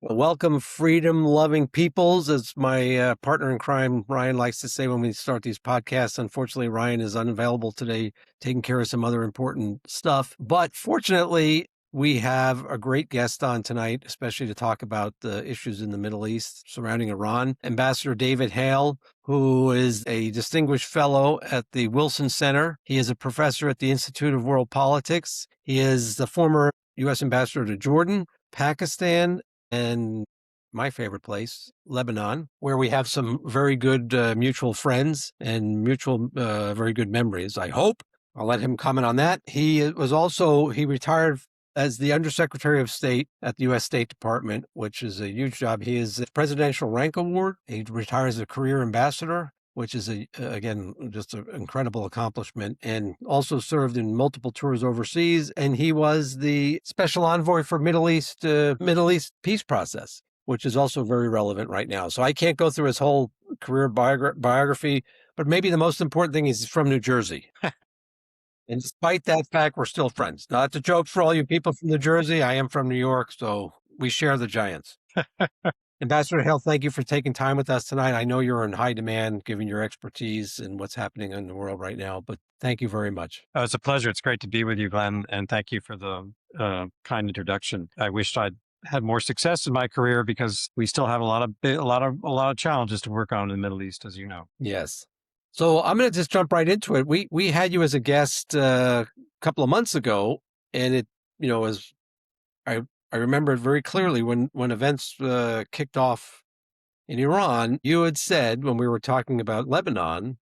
Well, welcome, freedom-loving peoples, as my partner in crime, Ryan, likes to say when we start these podcasts. Unfortunately, Ryan is unavailable today, taking care of some other important stuff. But fortunately, we have a great guest on tonight, especially to talk about the issues in the Middle East surrounding Iran. Ambassador David Hale, who is a distinguished fellow at the Wilson Center. He is a professor at the Institute of World Politics. He is the former U.S. ambassador to Jordan, Pakistan, and my favorite place, Lebanon, where we have some very good mutual friends and mutual very good memories, I hope. I'll let him comment on that. He retired as the Undersecretary of State at the U.S. State Department, which is a huge job. He is a Presidential Rank Award. He retires as a career ambassador, which is, again, just an incredible accomplishment, and also served in multiple tours overseas. And he was the Special Envoy for Middle East peace process, which is also very relevant right now. So I can't go through his whole career biography, but maybe the most important thing is he's from New Jersey. And despite that fact, we're still friends. Now, that's a joke for all you people from New Jersey. I am from New York, so we share the giants. Ambassador Hale, thank you for taking time with us tonight. I know you're in high demand, given your expertise and what's happening in the world right now, but thank you very much. It's a pleasure. It's great to be with you, Glenn, and thank you for the kind introduction. I wished I'd had more success in my career because we still have a lot of challenges to work on in the Middle East, as you know. Yes. So I'm going to just jump right into it. We had you as a guest a couple of months ago, and it was I remember it very clearly when events kicked off in Iran. You had said, when we were talking about Lebanon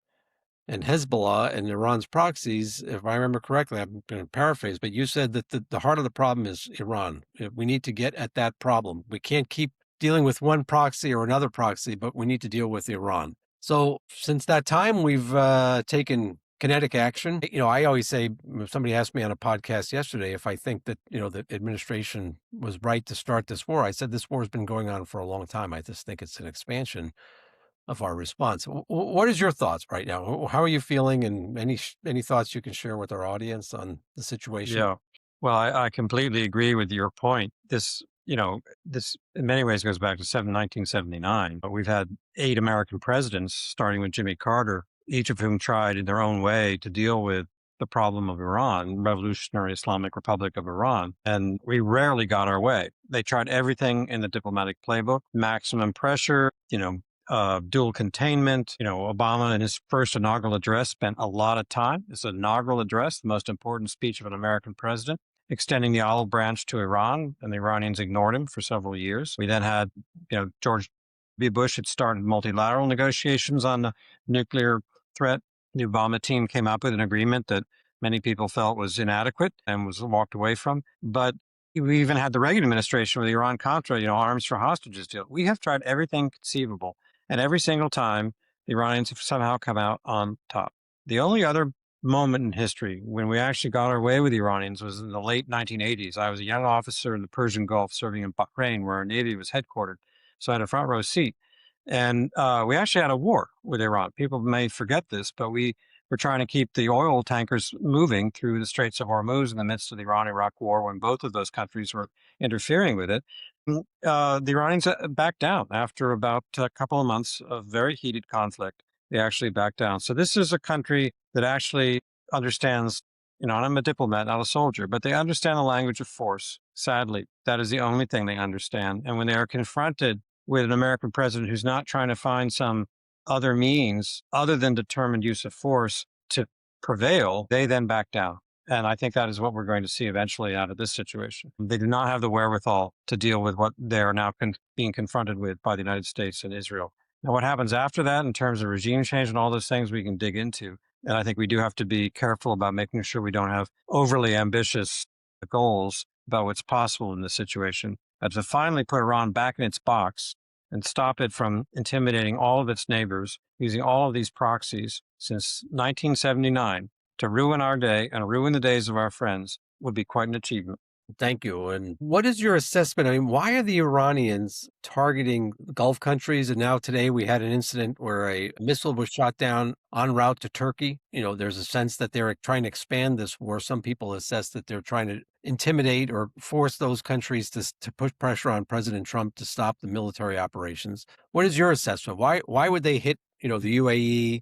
and Hezbollah and Iran's proxies, if I remember correctly, I'm going to paraphrase, but you said that the heart of the problem is Iran. We need to get at that problem. We can't keep dealing with one proxy or another proxy, but we need to deal with Iran. So since that time, we've taken kinetic action. I always say, somebody asked me on a podcast yesterday if I think that, the administration was right to start this war. I said, this war has been going on for a long time. I just think it's an expansion of our response. What is your thoughts right now? How are you feeling, and any thoughts you can share with our audience on the situation? Yeah. Well, I completely agree with your point. This in many ways goes back to 1979. But we've had 8 American presidents, starting with Jimmy Carter, each of whom tried in their own way to deal with the problem of Iran, Revolutionary Islamic Republic of Iran. And we rarely got our way. They tried everything in the diplomatic playbook: maximum pressure, dual containment. Obama, in his first inaugural address, spent a lot of time. It's an inaugural address, the most important speech of an American president, extending the olive branch to Iran, and the Iranians ignored him for several years. We then had, George W. Bush had started multilateral negotiations on the nuclear threat. The Obama team came up with an agreement that many people felt was inadequate and was walked away from. But we even had the Reagan administration with the Iran-Contra, arms for hostages deal. We have tried everything conceivable, and every single time, the Iranians have somehow come out on top. The only other moment in history when we actually got our way with the Iranians was in the late 1980s. I was a young officer in the Persian Gulf serving in Bahrain, where our Navy was headquartered. So I had a front row seat. And we actually had a war with Iran. People may forget this, but we were trying to keep the oil tankers moving through the Straits of Hormuz in the midst of the Iran-Iraq war, when both of those countries were interfering with it. The Iranians backed down after about a couple of months of very heated conflict. They actually backed down. So this is a country that actually understands, and I'm a diplomat, not a soldier, but they understand the language of force. Sadly, that is the only thing they understand. And when they are confronted with an American president who's not trying to find some other means other than determined use of force to prevail, they then back down. And I think that is what we're going to see eventually out of this situation. They do not have the wherewithal to deal with what they are now being confronted with by the United States and Israel. Now, what happens after that in terms of regime change and all those things we can dig into. And I think we do have to be careful about making sure we don't have overly ambitious goals about what's possible in this situation. But to finally put Iran back in its box and stop it from intimidating all of its neighbors, using all of these proxies since 1979 to ruin our day and ruin the days of our friends, would be quite an achievement. Thank you. And what is your assessment? I mean, why are the Iranians targeting Gulf countries? And now today we had an incident where a missile was shot down en route to Turkey. There's a sense that they're trying to expand this war. Some people assess that they're trying to intimidate or force those countries to put pressure on President Trump to stop the military operations. What is your assessment? Why would they hit, the UAE,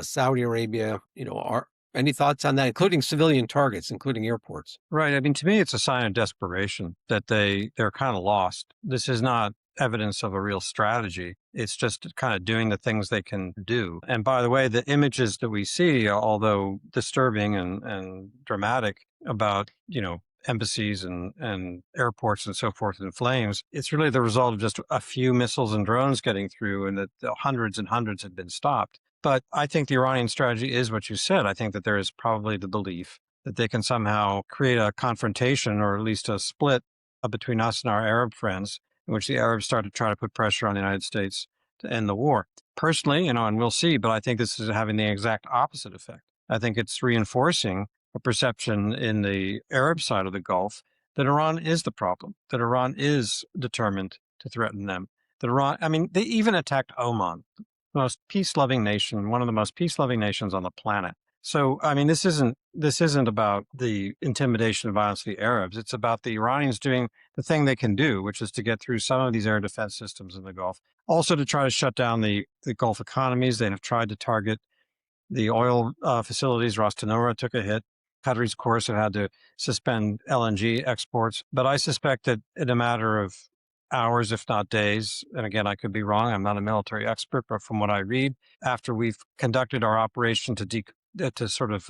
Saudi Arabia? Are any thoughts on that, including civilian targets, including airports? Right. I mean, to me, it's a sign of desperation that they're kind of lost. This is not evidence of a real strategy. It's just kind of doing the things they can do. And by the way, the images that we see, although disturbing and dramatic about, embassies and airports and so forth in flames, it's really the result of just a few missiles and drones getting through, and that hundreds and hundreds had been stopped. But I think the Iranian strategy is what you said. I think that there is probably the belief that they can somehow create a confrontation or at least a split between us and our Arab friends, in which the Arabs start to try to put pressure on the United States to end the war. Personally, and we'll see, but I think this is having the exact opposite effect. I think it's reinforcing a perception in the Arab side of the Gulf that Iran is the problem, that Iran is determined to threaten them. That Iran, I mean, they even attacked Oman, the most peace-loving nation, one of the most peace-loving nations on the planet. So, I mean, this isn't about the intimidation and violence of the Arabs. It's about the Iranians doing the thing they can do, which is to get through some of these air defense systems in the Gulf. Also, to try to shut down the Gulf economies. They have tried to target the oil facilities. Ras Tanura took a hit. Qataris, of course, have had to suspend LNG exports. But I suspect that in a matter of hours, if not days, and again, I could be wrong, I'm not a military expert, but from what I read, after we've conducted our operation to sort of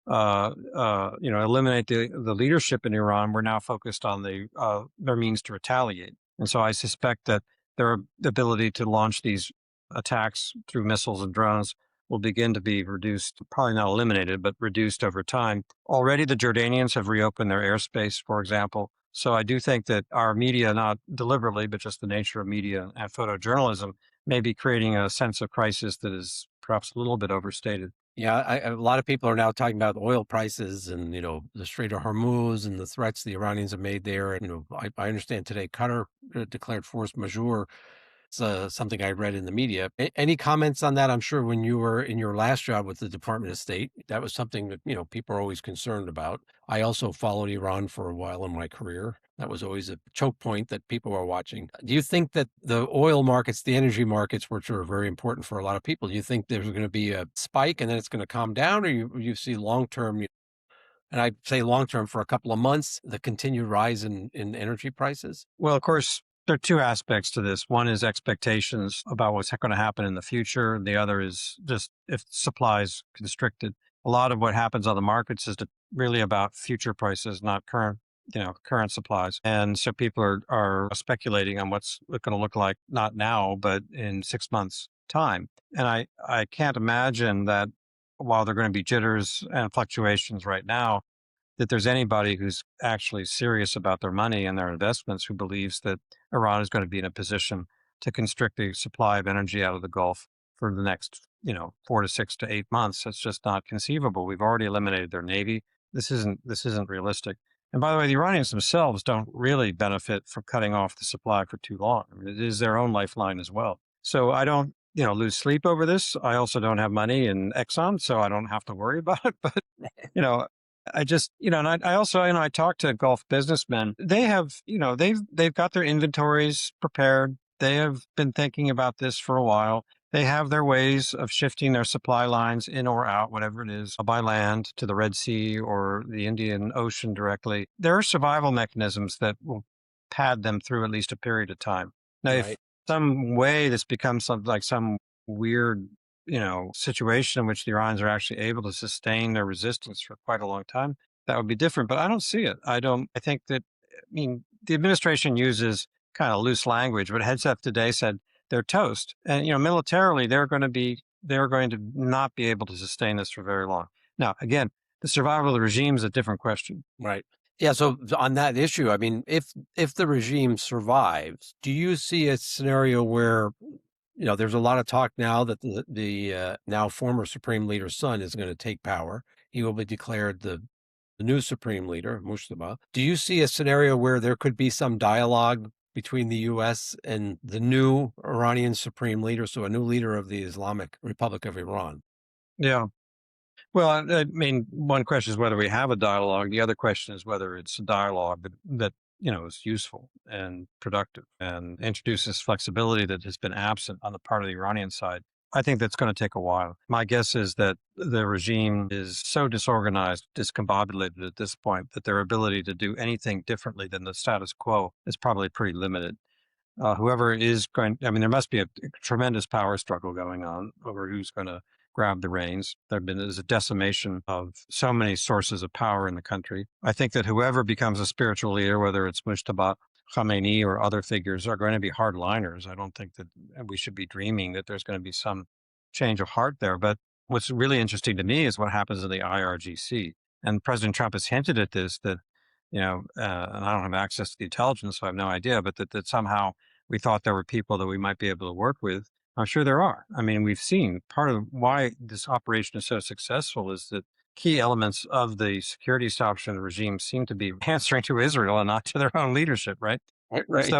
eliminate the leadership in Iran, we're now focused on their means to retaliate. And so I suspect that their ability to launch these attacks through missiles and drones will begin to be reduced, probably not eliminated, but reduced over time. Already the Jordanians have reopened their airspace, for example. So I do think that our media, not deliberately, but just the nature of media and photojournalism, may be creating a sense of crisis that is perhaps a little bit overstated. Yeah, a lot of people are now talking about oil prices and, the Strait of Hormuz and the threats the Iranians have made there. And, I understand today Qatar declared force majeure. It's something I read in the media. Any comments on that? I'm sure when you were in your last job with the Department of State, that was something that, people are always concerned about. I also followed Iran for a while in my career. That was always a choke point that people were watching. Do you think that the oil markets, the energy markets, which are very important for a lot of people, do you think there's going to be a spike and then it's going to calm down, or you see long term, and I say long term for a couple of months, the continued rise in energy prices? Well, of course, there are two aspects to this. One is expectations about what's going to happen in the future. The other is just if supply is constricted. A lot of what happens on the markets is really about future prices, not current supplies. And so people are speculating on what's going to look like, not now, but in 6 months' time. And I can't imagine that while there are going to be jitters and fluctuations right now, that there's anybody who's actually serious about their money and their investments who believes that Iran is going to be in a position to constrict the supply of energy out of the Gulf for the next, 4 to 6 to 8 months. That's just not conceivable. We've already eliminated their navy. This isn't realistic. And by the way, the Iranians themselves don't really benefit from cutting off the supply for too long. I mean, it is their own lifeline as well. So I don't, lose sleep over this. I also don't have money in Exxon, so I don't have to worry about it. But, I just, and I also, I talk to Gulf businessmen. They have, they've got their inventories prepared. They have been thinking about this for a while. They have their ways of shifting their supply lines in or out, whatever it is, by land to the Red Sea or the Indian Ocean directly. There are survival mechanisms that will pad them through at least a period of time. Now, if Right. some way this becomes some weird situation in which the Iranians are actually able to sustain their resistance for quite a long time, that would be different. But I don't see it. I think that, the administration uses kind of loose language, but Heads Up today said they're toast. And, militarily, they're going to not be able to sustain this for very long. Now, again, the survival of the regime is a different question. Right. Yeah. So on that issue, I mean, if the regime survives, do you see a scenario where, there's a lot of talk now that the now former Supreme Leader's son is going to take power. He will be declared the the new supreme leader, Mustafa. Do you see a scenario where there could be some dialogue between the U.S. and the new Iranian supreme leader, so a new leader of the Islamic Republic of Iran? Yeah. Well, I mean, one question is whether we have a dialogue. The other question is whether it's a dialogue that is useful and productive and introduces flexibility that has been absent on the part of the Iranian side. I think that's going to take a while. My guess is that the regime is so disorganized, discombobulated at this point that their ability to do anything differently than the status quo is probably pretty limited. Whoever is going, I mean, there must be a tremendous power struggle going on over who's going to grab the reins. There's a decimation of so many sources of power in the country. I think that whoever becomes a spiritual leader, whether it's Mustafa Khamenei or other figures, are going to be hardliners. I don't think that we should be dreaming that there's going to be some change of heart there. But what's really interesting to me is what happens in the IRGC. And President Trump has hinted at this, that and I don't have access to the intelligence, so I have no idea, but that somehow we thought there were people that we might be able to work with. I'm sure there are. I mean, we've seen part of why this operation is so successful is that key elements of the security establishment and regime seem to be answering to Israel and not to their own leadership, right? Right.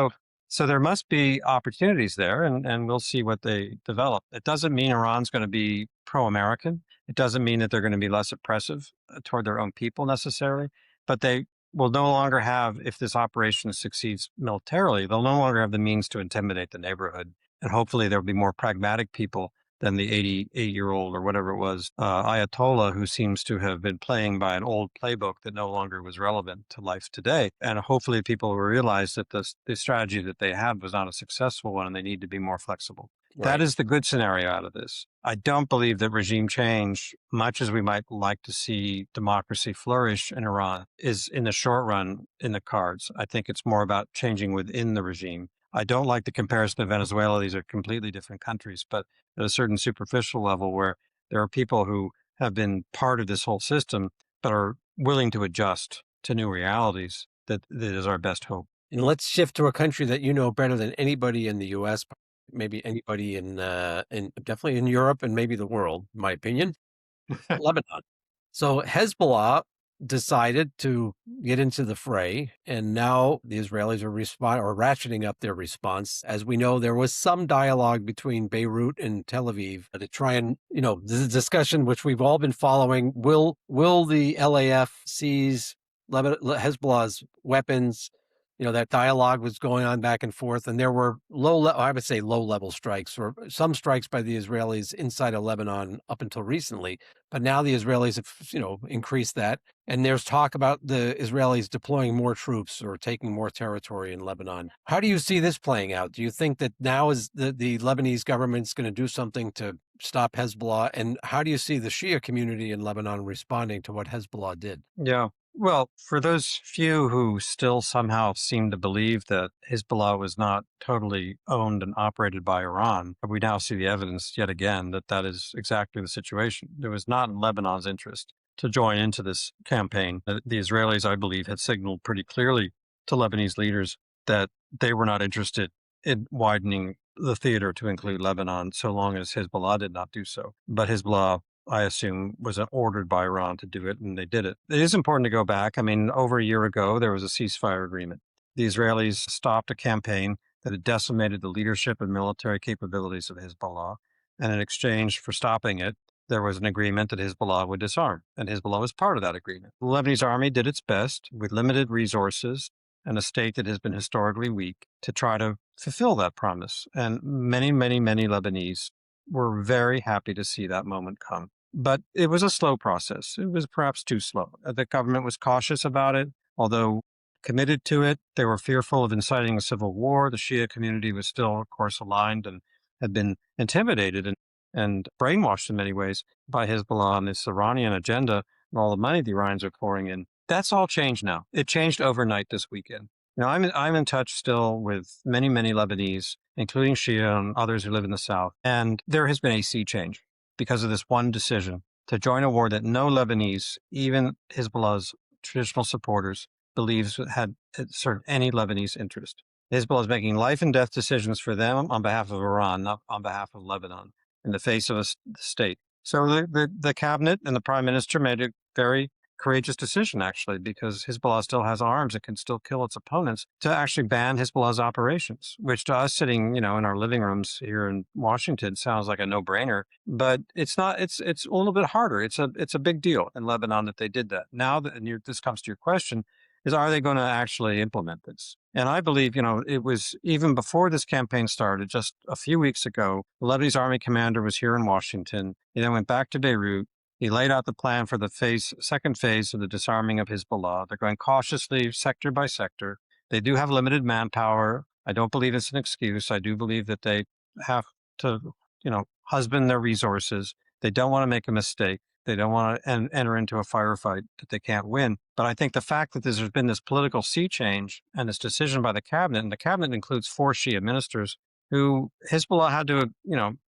So there must be opportunities there, and we'll see what they develop. It doesn't mean Iran's going to be pro-American. It doesn't mean that they're going to be less oppressive toward their own people necessarily, but they will no longer have, if this operation succeeds militarily, they'll no longer have the means to intimidate the neighborhood. And hopefully there'll be more pragmatic people than the 88-year-old or whatever it was, Ayatollah, who seems to have been playing by an old playbook that no longer was relevant to life today. And hopefully people will realize that the strategy that they had was not a successful one and they need to be more flexible. Right. That is the good scenario out of this. I don't believe that regime change, much as we might like to see democracy flourish in Iran, is in the short run in the cards. I think it's more about changing within the regime. I don't like the comparison to Venezuela. These are completely different countries, but at a certain superficial level where there are people who have been part of this whole system but are willing to adjust to new realities, that is our best hope. And let's shift to a country that you know better than anybody in the U.S., maybe anybody in definitely in Europe and maybe the world, in my opinion, Lebanon. So Hezbollah decided to get into the fray, and now the Israelis are ratcheting up their response. As we know, there was some dialogue between Beirut and Tel Aviv to try and, the discussion which we've all been following. Will the LAF seize Hezbollah's weapons? That dialogue was going on back and forth, and there were low-level strikes, or some strikes by the Israelis inside of Lebanon up until recently. But now the Israelis have, increased that. And there's talk about the Israelis deploying more troops or taking more territory in Lebanon. How do you see this playing out? Do you think that now is the Lebanese government's going to do something to stop Hezbollah? And how do you see the Shia community in Lebanon responding to what Hezbollah did? Yeah. Well, for those few who still somehow seem to believe that Hezbollah was not totally owned and operated by Iran, we now see the evidence yet again that is exactly the situation. It was not in Lebanon's interest to join into this campaign. The Israelis, I believe, had signaled pretty clearly to Lebanese leaders that they were not interested in widening the theater to include Lebanon so long as Hezbollah did not do so. But Hezbollah, I assume, was ordered by Iran to do it, and they did it. It is important to go back. I mean, over a year ago, there was a ceasefire agreement. The Israelis stopped a campaign that had decimated the leadership and military capabilities of Hezbollah, and in exchange for stopping it, there was an agreement that Hezbollah would disarm, and Hezbollah was part of that agreement. The Lebanese army did its best with limited resources and a state that has been historically weak to try to fulfill that promise. And many, many, many Lebanese were very happy to see that moment come. But it was a slow process. It was perhaps too slow. The government was cautious about it, although committed to it. They were fearful of inciting a civil war. The Shia community was still, of course, aligned and had been intimidated and brainwashed in many ways by Hezbollah and this Iranian agenda and all the money the Iranians are pouring in. That's all changed now. It changed overnight this weekend. I'm in touch still with many, many Lebanese, including Shia and others who live in the South. And there has been a sea change because of this one decision to join a war that no Lebanese, even Hezbollah's traditional supporters, believes had served any Lebanese interest. Hezbollah is making life and death decisions for them on behalf of Iran, not on behalf of Lebanon, in the face of the state. So the cabinet and the prime minister made a very courageous decision, actually, because Hezbollah still has arms. It can still kill its opponents, to actually ban Hezbollah's operations, which to us sitting, in our living rooms here in Washington sounds like a no-brainer, but it's not. It's a little bit harder. It's a big deal in Lebanon that they did that. Now that, this comes to your question, is are they going to actually implement this? And I believe, it was even before this campaign started, just a few weeks ago, the Lebanese army commander was here in Washington. He then went back to Beirut. He laid out the plan for the second phase of the disarming of Hezbollah. They're going cautiously, sector by sector. They do have limited manpower. I don't believe it's an excuse. I do believe that they have to, husband their resources. They don't want to make a mistake. They don't want to enter into a firefight that they can't win. But I think the fact that there's been this political sea change and this decision by the cabinet, and the cabinet includes 4 Shia ministers who Hezbollah had to,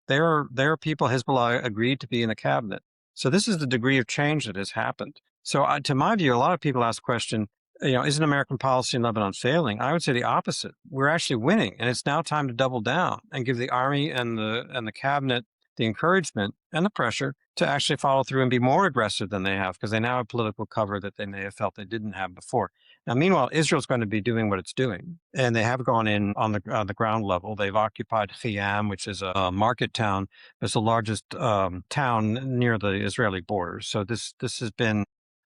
their people, Hezbollah, agreed to be in the cabinet. So this is the degree of change that has happened. So to my view, a lot of people ask the question, isn't American policy in Lebanon failing? I would say the opposite. We're actually winning, and it's now time to double down and give the army and the cabinet the encouragement and the pressure to actually follow through and be more aggressive than they have, because they now have political cover that they may have felt they didn't have before. Now, meanwhile, Israel's going to be doing what it's doing, and they have gone in on the ground level. They've occupied Khiam, which is a market town. It's the largest town near the Israeli border. So this has been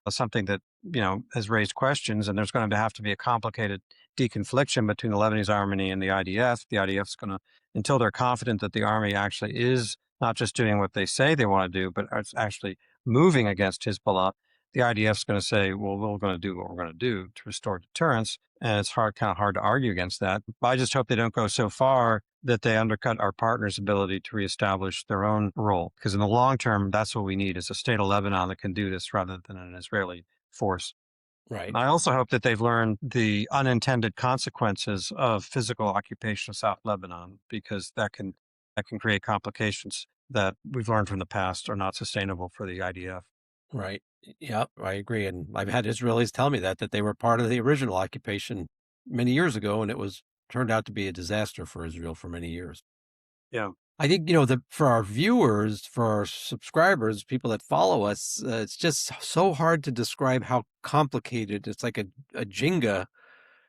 something that has raised questions, and there's going to have to be a complicated deconfliction between the Lebanese army and the IDF. The IDF is going to, until they're confident that the army actually is not just doing what they say they want to do, but it's actually moving against Hezbollah, the IDF is going to say, well, we're going to do what we're going to do to restore deterrence. And it's kind of hard to argue against that. But I just hope they don't go so far that they undercut our partners' ability to reestablish their own role. Because in the long term, that's what we need, is a state of Lebanon that can do this rather than an Israeli force. Right. I also hope that they've learned the unintended consequences of physical occupation of South Lebanon, because that can create complications that we've learned from the past are not sustainable for the IDF. Right. Yeah, I agree. And I've had Israelis tell me that they were part of the original occupation many years ago, and it turned out to be a disaster for Israel for many years. Yeah. I think, for our viewers, for our subscribers, people that follow us, it's just so hard to describe how complicated. It's like a Jenga,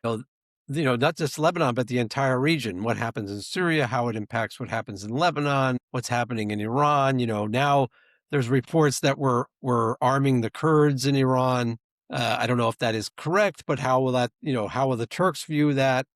not just Lebanon, but the entire region. What happens in Syria, how it impacts what happens in Lebanon, what's happening in Iran. Now there's reports that we're arming the Kurds in Iran. I don't know if that is correct, but how will the Turks view that?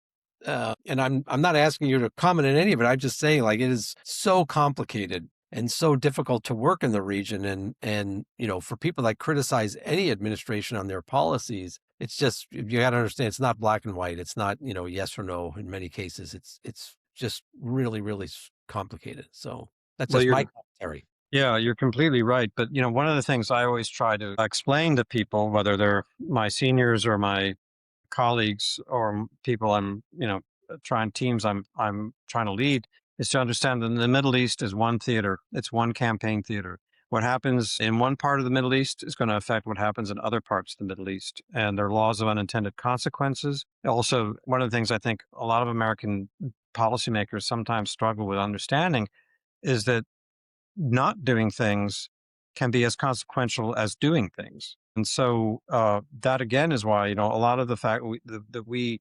And I'm not asking you to comment on any of it. I'm just saying, it is so complicated and so difficult to work in the region. And for people that criticize any administration on their policies, it's just, you got to understand, it's not black and white. It's not, yes or no. In many cases, it's just really, really complicated. So that's just my commentary. Yeah, you're completely right. But, one of the things I always try to explain to people, whether they're my seniors or my colleagues or people I'm trying to lead, is to understand that the Middle East is one theater. It's one campaign theater. What happens in one part of the Middle East is going to affect what happens in other parts of the Middle East, and there are laws of unintended consequences. Also, one of the things I think a lot of American policymakers sometimes struggle with understanding is that not doing things can be as consequential as doing things. And so that again is why, a lot of the fact that we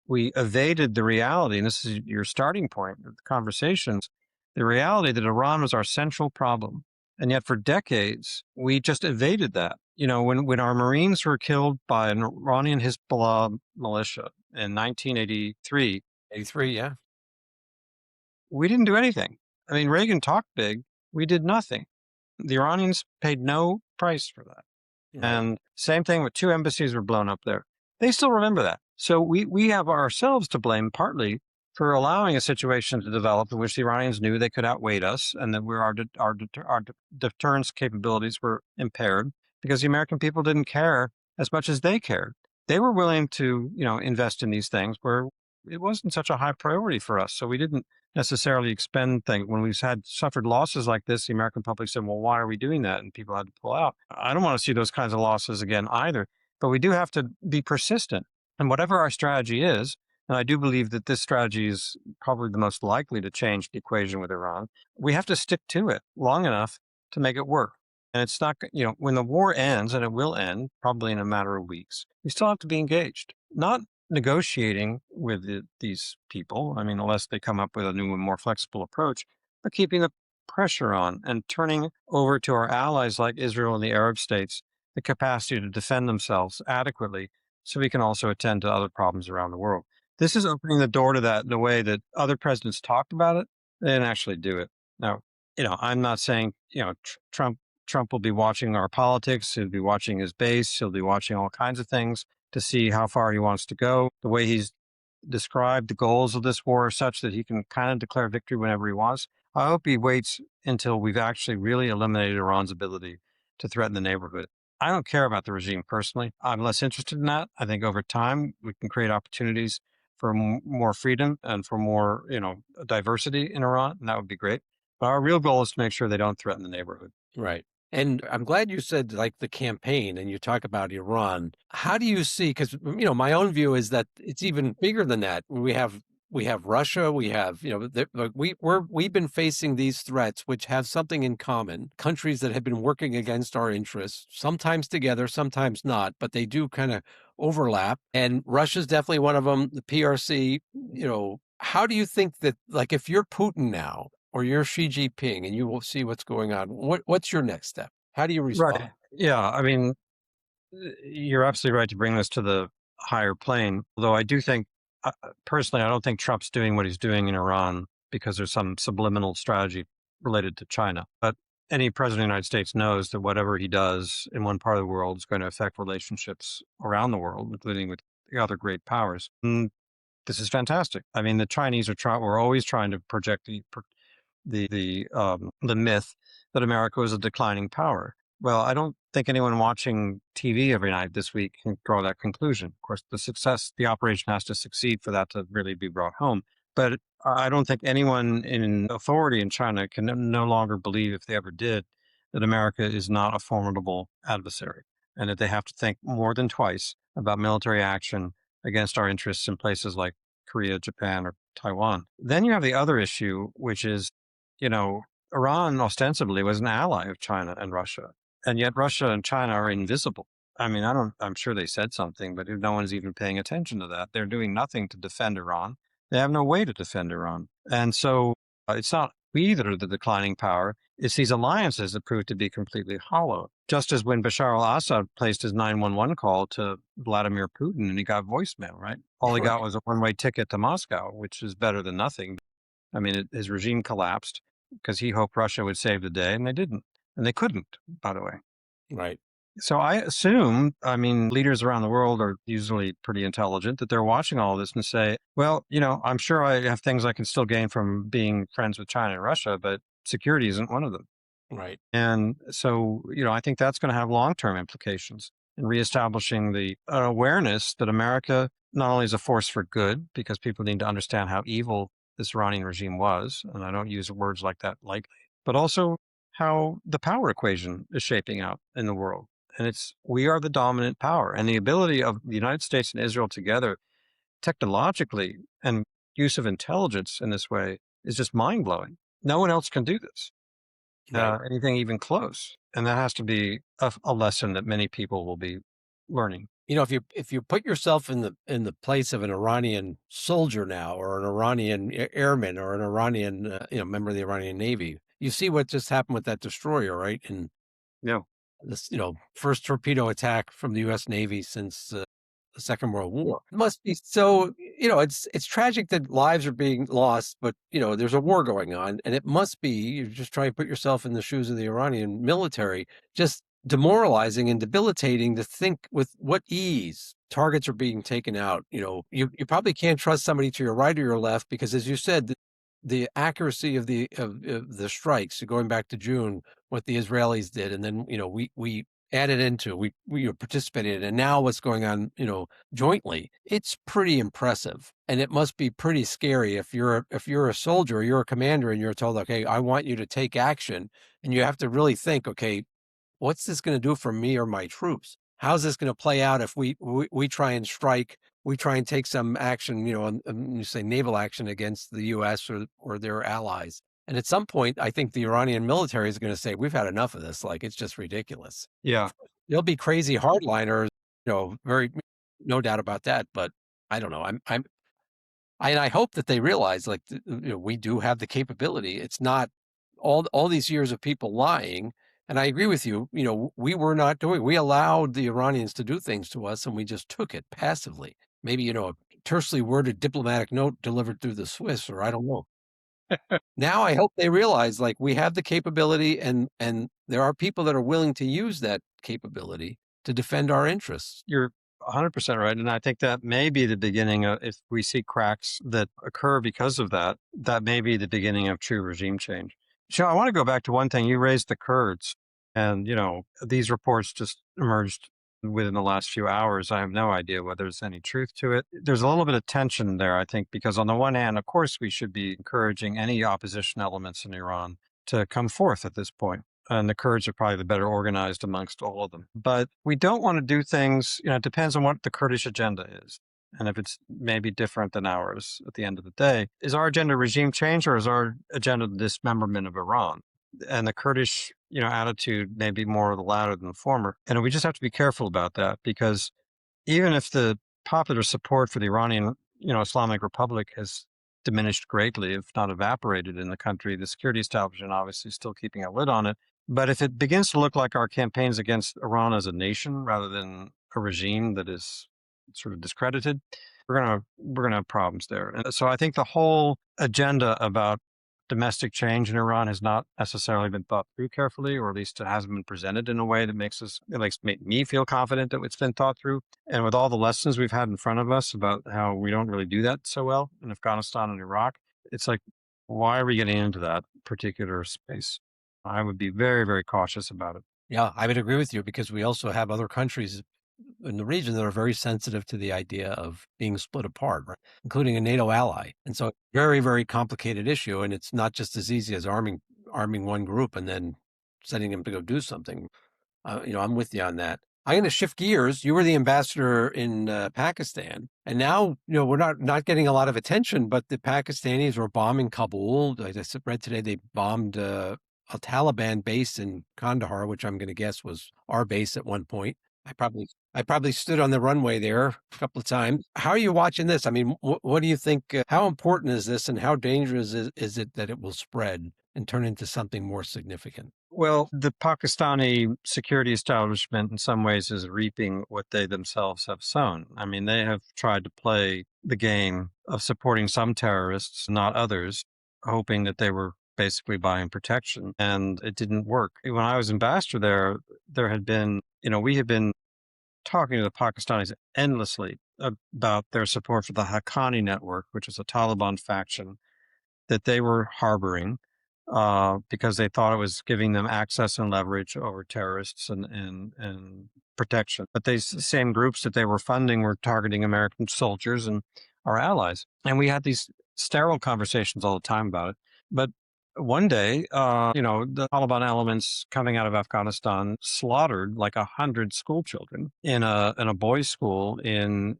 evaded the reality, and this is your starting point of the conversations, the reality that Iran was our central problem. And yet for decades, we just evaded that. When our Marines were killed by an Iranian Hezbollah militia in 1983. 83, yeah. We didn't do anything. I mean, Reagan talked big. We did nothing. The Iranians paid no price for that. Right. And same thing with 2 embassies were blown up there. They still remember that. So we have ourselves to blame partly for allowing a situation to develop in which the Iranians knew they could outweigh us, and that our deterrence capabilities were impaired because the American people didn't care as much as they cared. They were willing to, invest in these things where it wasn't such a high priority for us. So we didn't necessarily expend things. When we've suffered losses like this, the American public said, well, why are we doing that? And people had to pull out. I don't want to see those kinds of losses again either, but we do have to be persistent. And whatever our strategy is, and I do believe that this strategy is probably the most likely to change the equation with Iran, we have to stick to it long enough to make it work. And it's not, when the war ends, and it will end probably in a matter of weeks, we still have to be engaged, not negotiating with these people. I mean, unless they come up with a new and more flexible approach, but keeping the pressure on and turning over to our allies like Israel and the Arab states the capacity to defend themselves adequately so we can also attend to other problems around the world. This is opening the door to that in a way that other presidents talked about it. They didn't actually do it. Now, I'm not saying, Trump will be watching our politics. He'll be watching his base. He'll be watching all kinds of things to see how far he wants to go. The way he's described the goals of this war are such that he can kind of declare victory whenever he wants. I hope he waits until we've actually really eliminated Iran's ability to threaten the neighborhood. I don't care about the regime personally. I'm less interested in that. I think over time we can create opportunities for more freedom and for more, diversity in Iran, and that would be great. But our real goal is to make sure they don't threaten the neighborhood. Right. And I'm glad you said like the campaign and you talk about Iran. How do you see, because my own view is that it's even bigger than that. We have Russia, we have, like we've been facing these threats which have something in common. Countries that have been working against our interests, sometimes together, sometimes not, but they do kind of overlap. And Russia's definitely one of them, the PRC, how do you think that, like, if you're Putin now, or you're Xi Jinping and you will see what's going on, what's your next step? How do you Right. respond? Yeah. I mean, you're absolutely right to bring this to the higher plane. Although I do think, personally, I don't think Trump's doing what he's doing in Iran because there's some subliminal strategy related to China. But any president of the United States knows that whatever he does in one part of the world is going to affect relationships around the world, including with the other great powers. And this is fantastic. I mean, the Chinese we're always trying to project the myth that America was a declining power. Well, I don't think anyone watching TV every night this week can draw that conclusion. Of course, the operation has to succeed for that to really be brought home. But I don't think anyone in authority in China can no longer believe, if they ever did, that America is not a formidable adversary and that they have to think more than twice about military action against our interests in places like Korea, Japan, or Taiwan. Then you have the other issue, which is, Iran ostensibly was an ally of China and Russia, and yet Russia and China are invisible. I mean, I'm sure they said something, but no one's even paying attention to that. They're doing nothing to defend Iran. They have no way to defend Iran. And so it's not we that are the declining power. It's these alliances that prove to be completely hollow. Just as when Bashar al-Assad placed his 911 call to Vladimir Putin and he got voicemail, right? All he got was a one-way ticket to Moscow, which is better than nothing. I mean, his regime collapsed because he hoped Russia would save the day, and they didn't. And they couldn't, by the way. Right. So I assume, I mean, leaders around the world are usually pretty intelligent, that they're watching all this and say, well, I'm sure I have things I can still gain from being friends with China and Russia, but security isn't one of them. Right. And so, I think that's going to have long-term implications in reestablishing the awareness that America not only is a force for good, because people need to understand how evil this Iranian regime was, and I don't use words like that lightly, but also how the power equation is shaping out in the world. And we are the dominant power, and the ability of the United States and Israel together technologically and use of intelligence in this way is just mind-blowing. No one else can do this, Right. anything even close. And that has to be a lesson that many people will be learning. If you put yourself in the place of an Iranian soldier now, or an Iranian airman, or an Iranian member of the Iranian Navy, you see what just happened with that destroyer, right? And Yeah. this, first torpedo attack from the U.S. Navy since the Second World War. It must be so. It's tragic that lives are being lost, but there's a war going on, and it must be. You just try and put yourself in the shoes of the Iranian military, just demoralizing and debilitating to think with what ease targets are being taken out. You probably can't trust somebody to your right or your left because, as you said, the accuracy of the strikes, going back to June, what the Israelis did, and then we added into, we participated in, and now what's going on jointly, it's pretty impressive, and it must be pretty scary if you're a soldier or you're a commander and you're told, okay, I want you to take action, and you have to really think, okay, what's this going to do for me or my troops? How's this going to play out if we try and strike, we try and take some action, and you say naval action against the U.S. or their allies? And at some point, I think the Iranian military is going to say, we've had enough of this. Like, it's just ridiculous. Yeah. There'll be crazy hardliners, very, no doubt about that. But I don't know. I hope that they realize, like, we do have the capability. It's not all these years of people lying. And I agree with you. We were not doing. We allowed the Iranians to do things to us, and we just took it passively. Maybe a tersely worded diplomatic note delivered through the Swiss, or I don't know. Now I hope they realize, like, we have the capability, and there are people that are willing to use that capability to defend our interests. You're 100% right. And I think that may be the beginning of, if we see cracks that occur because of that, that may be the beginning of true regime change. So I want to go back to one thing. You raised the Kurds, and, these reports just emerged within the last few hours. I have no idea whether there's any truth to it. There's a little bit of tension there, I think, because on the one hand, of course, we should be encouraging any opposition elements in Iran to come forth at this point. And the Kurds are probably the better organized amongst all of them. But we don't want to do things, it depends on what the Kurdish agenda is. And if it's maybe different than ours at the end of the day. Is our agenda regime change, or is our agenda the dismemberment of Iran? And the Kurdish, attitude may be more of the latter than the former. And we just have to be careful about that, because even if the popular support for the Iranian, Islamic Republic has diminished greatly, if not evaporated in the country, the security establishment obviously is still keeping a lid on it. But if it begins to look like our campaigns against Iran as a nation rather than a regime that is sort of discredited, we're gonna have problems there. And so I think the whole agenda about domestic change in Iran has not necessarily been thought through carefully, or at least it hasn't been presented in a way that makes me feel confident that it's been thought through. And with all the lessons we've had in front of us about how we don't really do that so well in Afghanistan and Iraq, it's like, why are we getting into that particular space? I would be very, very cautious about it. Yeah, I would agree with you, because we also have other countries in the region that are very sensitive to the idea of being split apart, right? Including a NATO ally. And so, very, very complicated issue. And it's not just as easy as arming one group and then sending them to go do something. I'm with you on that. I'm going to shift gears. You were the ambassador in Pakistan, and now we're not getting a lot of attention. But the Pakistanis were bombing Kabul. I just read today they bombed a Taliban base in Kandahar, which I'm going to guess was our base at one point. I probably stood on the runway there a couple of times. How are you watching this? I mean, what do you think? How important is this, and how dangerous is it that it will spread and turn into something more significant? Well, the Pakistani security establishment in some ways is reaping what they themselves have sown. I mean, they have tried to play the game of supporting some terrorists, not others, hoping that they were basically buying protection, and it didn't work. When I was ambassador there had been, we had been talking to the Pakistanis endlessly about their support for the Haqqani network, which is a Taliban faction that they were harboring because they thought it was giving them access and leverage over terrorists and protection. But these same groups that they were funding were targeting American soldiers and our allies. And we had these sterile conversations all the time about it. But one day, the Taliban elements coming out of Afghanistan slaughtered like 100 school children in a boys' school in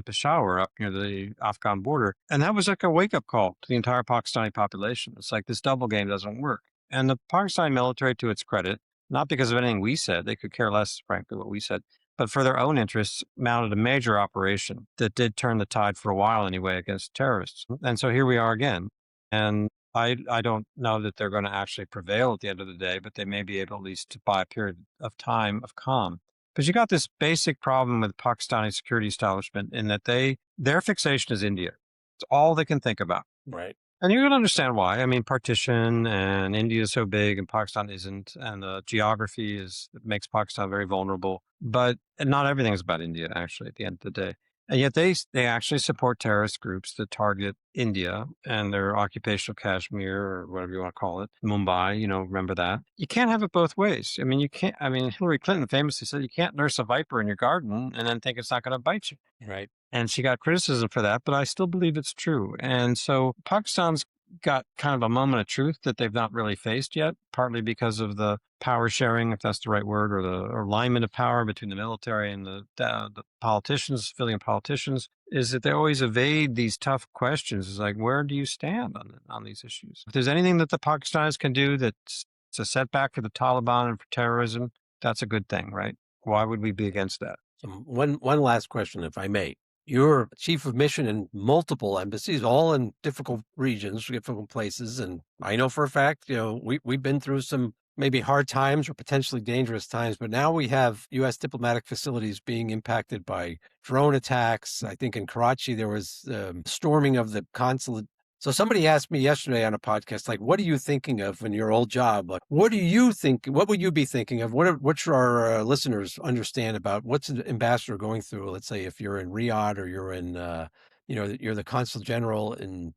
Peshawar, up near the Afghan border, and that was like a wake up call to the entire Pakistani population. It's like, this double game doesn't work. And the Pakistani military, to its credit, not because of anything we said, they could care less, frankly, what we said, but for their own interests, mounted a major operation that did turn the tide for a while anyway against terrorists. And so here we are again. And I don't know that they're going to actually prevail at the end of the day, but they may be able at least to buy a period of time of calm. Because you got this basic problem with Pakistani security establishment in that their fixation is India. It's all they can think about. Right. And you can understand why. I mean, partition, and India is so big and Pakistan isn't, and the geography makes Pakistan very vulnerable. But not everything is about India, actually, at the end of the day. And yet they actually support terrorist groups that target India and their occupational Kashmir, or whatever you want to call it, Mumbai, remember that. You can't have it both ways. I mean, Hillary Clinton famously said, you can't nurse a viper in your garden and then think it's not going to bite you. Right. And she got criticism for that, but I still believe it's true. And so Pakistan's got kind of a moment of truth that they've not really faced yet, partly because of the power sharing, if that's the right word, or the alignment of power between the military and the politicians, civilian politicians. is that they always evade these tough questions. It's like, where do you stand on these issues? If there's anything that the Pakistanis can do that's a setback for the Taliban and for terrorism, that's a good thing, right? Why would we be against that? One last question, if I may. You're chief of mission in multiple embassies, all in difficult regions, difficult places, and I know for a fact, we've been through some maybe hard times or potentially dangerous times, but now we have U.S. diplomatic facilities being impacted by drone attacks. I think in Karachi there was storming of the consulate. So somebody asked me yesterday on a podcast, like, what are you thinking of in your old job? Like, what do you think? What would you be thinking of? What should our listeners understand about what's an ambassador going through? Let's say if you're in Riyadh or you're in, you're the consul general in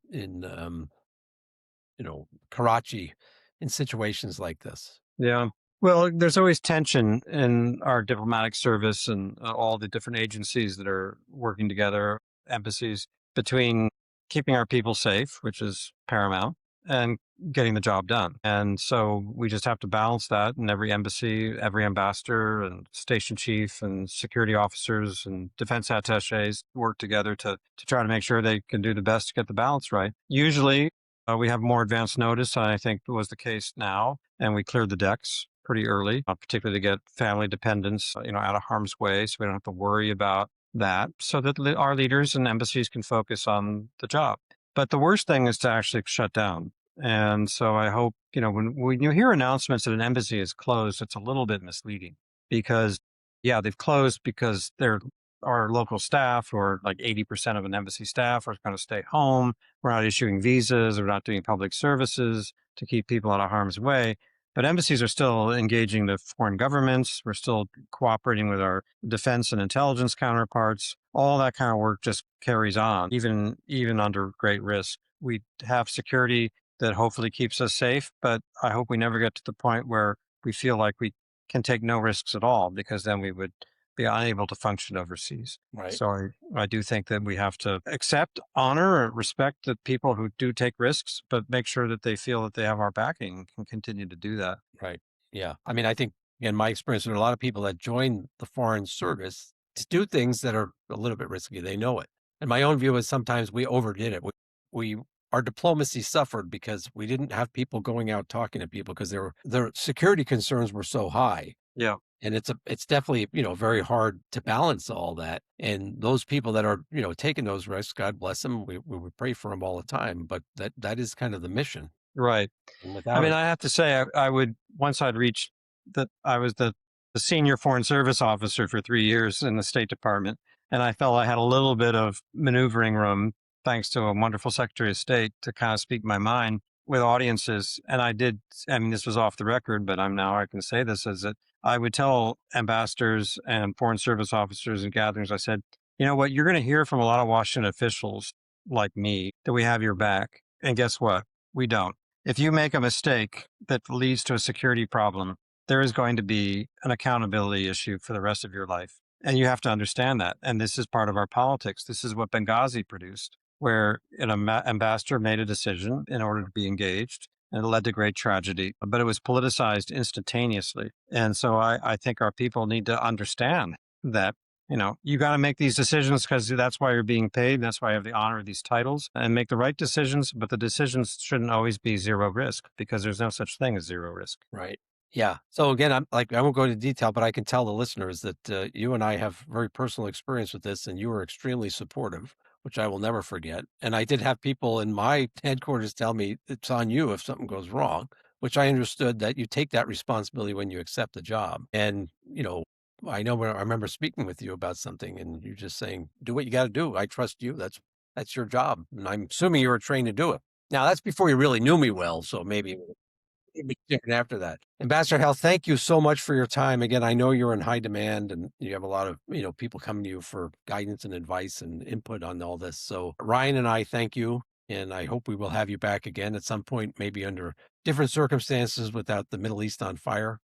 Karachi, in situations like this. Yeah. Well, there's always tension in our diplomatic service and all the different agencies that are working together, embassies, between keeping our people safe, which is paramount, and getting the job done. And so we just have to balance that. And every embassy, every ambassador, and station chief, and security officers, and defense attaches work together to try to make sure they can do the best to get the balance right. Usually, we have more advance notice, I think was the case now, and we cleared the decks pretty early, particularly to get family dependents, out of harm's way, so we don't have to worry about that, so that our leaders and embassies can focus on the job. But the worst thing is to actually shut down. And so I hope, when you hear announcements that an embassy is closed, it's a little bit misleading because, yeah, they've closed because they're our local staff, or like 80% of an embassy staff, are going to stay home. We're not issuing visas. We're not doing public services to keep people out of harm's way. But embassies are still engaging the foreign governments. We're still cooperating with our defense and intelligence counterparts. All that kind of work just carries on, even under great risk. We have security that hopefully keeps us safe, but I hope we never get to the point where we feel like we can take no risks at all, because then we would be unable to function overseas. Right. So I do think that we have to accept, honor, and respect the people who do take risks, but make sure that they feel that they have our backing and can continue to do that. Right. Yeah. I mean, I think in my experience, there are a lot of people that join the foreign service to do things that are a little bit risky. They know it. And my own view is sometimes we overdid it. We our diplomacy suffered because we didn't have people going out talking to people because their security concerns were so high. Yeah. And it's definitely, very hard to balance all that. And those people that are, taking those risks, God bless them. We would pray for them all the time. But that is kind of the mission. Right. And I without mean, it, I have to say, I would, once I'd reached that, I was the senior foreign service officer for 3 years in the State Department. And I felt I had a little bit of maneuvering room, thanks to a wonderful Secretary of State, to kind of speak my mind with audiences. And I did, I mean, this was off the record, but I can say this, is that I would tell ambassadors and foreign service officers in gatherings, I said, you know what, you're going to hear from a lot of Washington officials like me that we have your back. And guess what? We don't. If you make a mistake that leads to a security problem, there is going to be an accountability issue for the rest of your life. And you have to understand that. And this is part of our politics. This is what Benghazi produced, where an ambassador made a decision in order to be engaged, and it led to great tragedy, but it was politicized instantaneously. And so I think our people need to understand that, you got to make these decisions because that's why you're being paid. That's why you have the honor of these titles, and make the right decisions. But the decisions shouldn't always be zero risk, because there's no such thing as zero risk. right. Yeah. So again, I won't go into detail, but I can tell the listeners that you and I have very personal experience with this, and you were extremely supportive, which I will never forget. And I did have people in my headquarters tell me it's on you if something goes wrong, which I understood that you take that responsibility when you accept the job. And, I know when I remember speaking with you about something and you just saying, do what you got to do. I trust you. That's your job. And I'm assuming you were trained to do it. Now that's before you really knew me well. So maybe it'd be different after that. Ambassador Hale, thank you so much for your time. Again, I know you're in high demand and you have a lot of, people coming to you for guidance and advice and input on all this. So Ryan and I thank you. And I hope we will have you back again at some point, maybe under different circumstances without the Middle East on fire.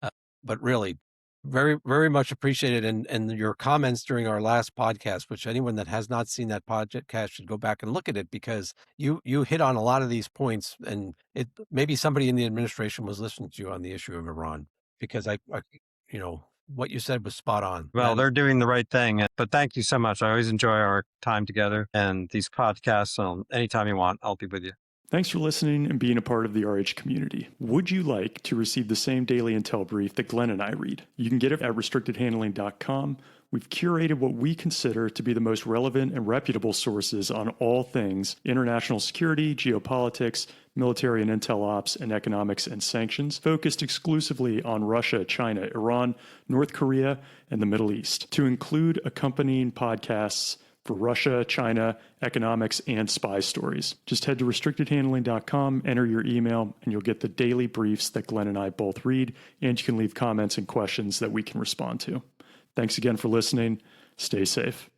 But really, very, very much appreciated. And your comments during our last podcast, which anyone that has not seen that podcast should go back and look at it, because you hit on a lot of these points, and it maybe somebody in the administration was listening to you on the issue of Iran, because I you know what you said was spot on. Well, And they're doing the right thing. But thank you so much. I always enjoy our time together and these podcasts. So anytime you want, I'll be with you. Thanks for listening and being a part of the RH community. Would you like to receive the same daily intel brief that Glenn and I read? You can get it at restrictedhandling.com. We've curated what we consider to be the most relevant and reputable sources on all things international security, geopolitics, military and intel ops, and economics and sanctions, focused exclusively on Russia, China, Iran, North Korea, and the Middle East, to include accompanying podcasts for Russia, China, economics, and spy stories. Just head to restrictedhandling.com, enter your email, and you'll get the daily briefs that Glenn and I both read, and you can leave comments and questions that we can respond to. Thanks again for listening. Stay safe.